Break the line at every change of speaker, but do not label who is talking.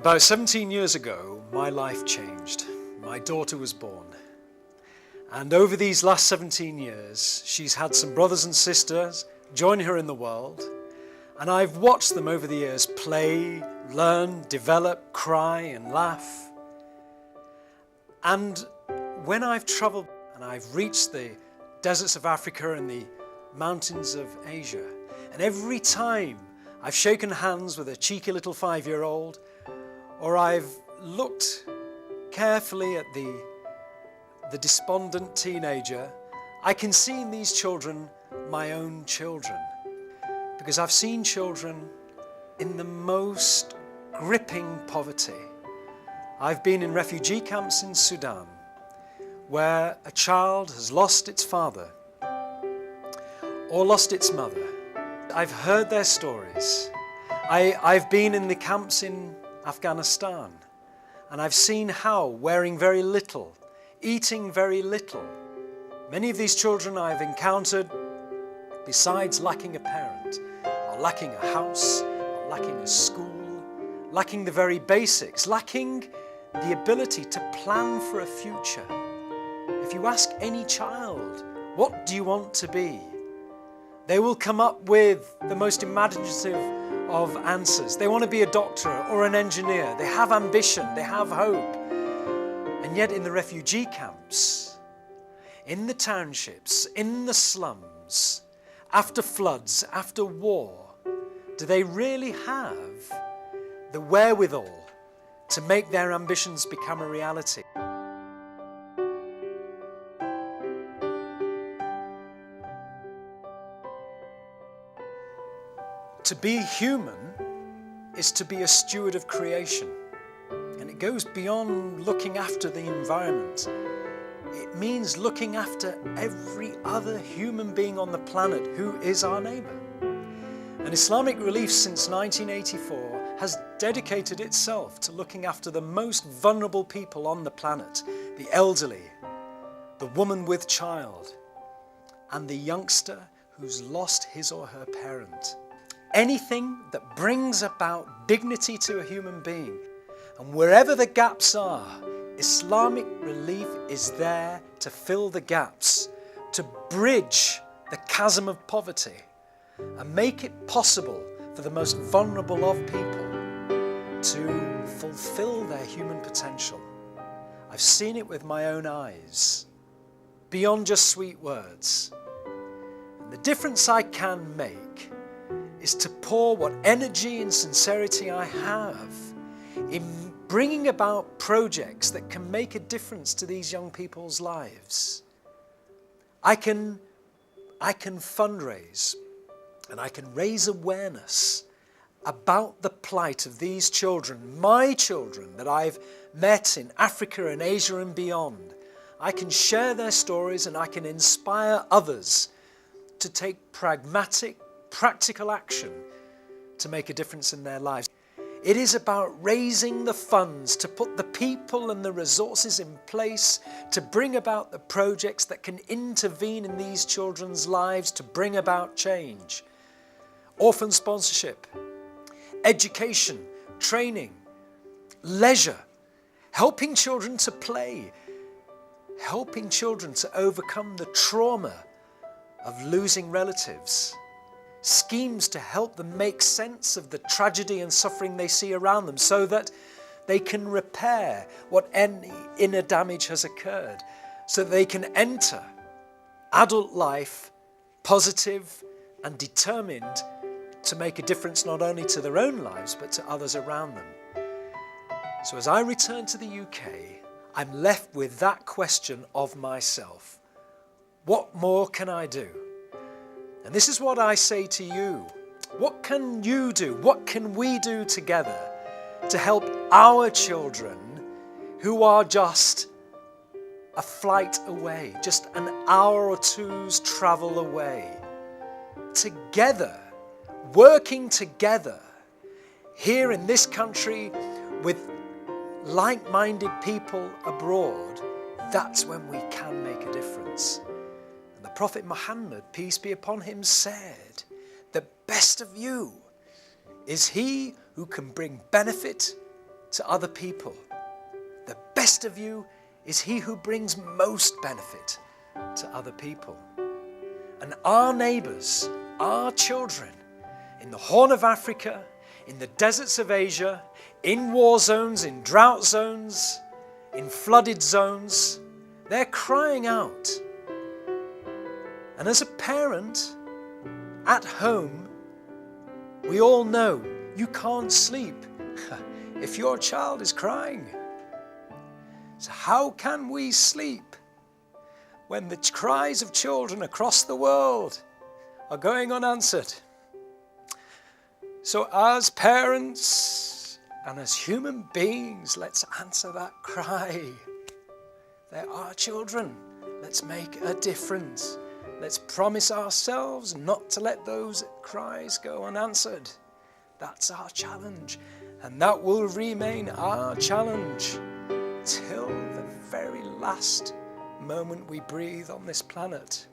About 17 years ago, my life changed. My daughter was born. And over these last 17 years, she's had some brothers and sisters join her in the world. And I've watched them over the years play, learn, develop, cry and laugh. And when I've traveled and I've reached the deserts of Africa and the mountains of Asia, and every time I've shaken hands with a cheeky little 5-year-old, or I've looked carefully at the despondent teenager, I can see in these children my own children. Because I've seen children in the most gripping poverty. I've been in refugee camps in Sudan, where a child has lost its father or lost its mother. I've heard their stories. I've been in the camps in Afghanistan, and I've seen how, wearing very little, eating very little, many of these children I've encountered, besides lacking a parent, are lacking a house, are lacking a school, lacking the very basics, lacking the ability to plan for a future. If you ask any child, what do you want to be? They will come up with the most imaginative of answers. They want to be a doctor or an engineer. They have ambition, they have hope. And yet in the refugee camps, in the townships, in the slums, after floods, after war, do they really have the wherewithal to make their ambitions become a reality? To be human is to be a steward of creation. And it goes beyond looking after the environment. It means looking after every other human being on the planet who is our neighbour. And Islamic Relief since 1984 has dedicated itself to looking after the most vulnerable people on the planet, the elderly, the woman with child, and the youngster who's lost his or her parent. Anything that brings about dignity to a human being. And wherever the gaps are, Islamic Relief is there to fill the gaps, to bridge the chasm of poverty and make it possible for the most vulnerable of people to fulfill their human potential. I've seen it with my own eyes, beyond just sweet words. And the difference I can make is to pour what energy and sincerity I have in bringing about projects that can make a difference to these young people's lives. I can fundraise and I can raise awareness about the plight of these children, my children that I've met in Africa and Asia and beyond. I can share their stories and I can inspire others to take pragmatic, practical action to make a difference in their lives. It is about raising the funds to put the people and the resources in place to bring about the projects that can intervene in these children's lives to bring about change. Orphan sponsorship, education, training, leisure, helping children to play, helping children to overcome the trauma of losing relatives. Schemes to help them make sense of the tragedy and suffering they see around them so that they can repair what any inner damage has occurred, so that they can enter adult life positive and determined to make a difference not only to their own lives but to others around them. So as I return to the UK, I'm left with that question of myself. What more can I do? And this is what I say to you. What can you do? What can we do together to help our children who are just a flight away, just an hour or two's travel away? Together, working together here in this country with like-minded people abroad, that's when we can make a difference. The Prophet Muhammad, peace be upon him, said, "The best of you is he who can bring benefit to other people. The best of you is he who brings most benefit to other people. And our neighbors, our children, in the Horn of Africa, in the deserts of Asia, in war zones, in drought zones, in flooded zones, they're crying out. And as a parent, at home, we all know you can't sleep if your child is crying. So how can we sleep when the cries of children across the world are going unanswered? So as parents and as human beings, let's answer that cry. They're our children. Let's make a difference. Let's promise ourselves not to let those cries go unanswered. That's our challenge. And that will remain our challenge till the very last moment we breathe on this planet.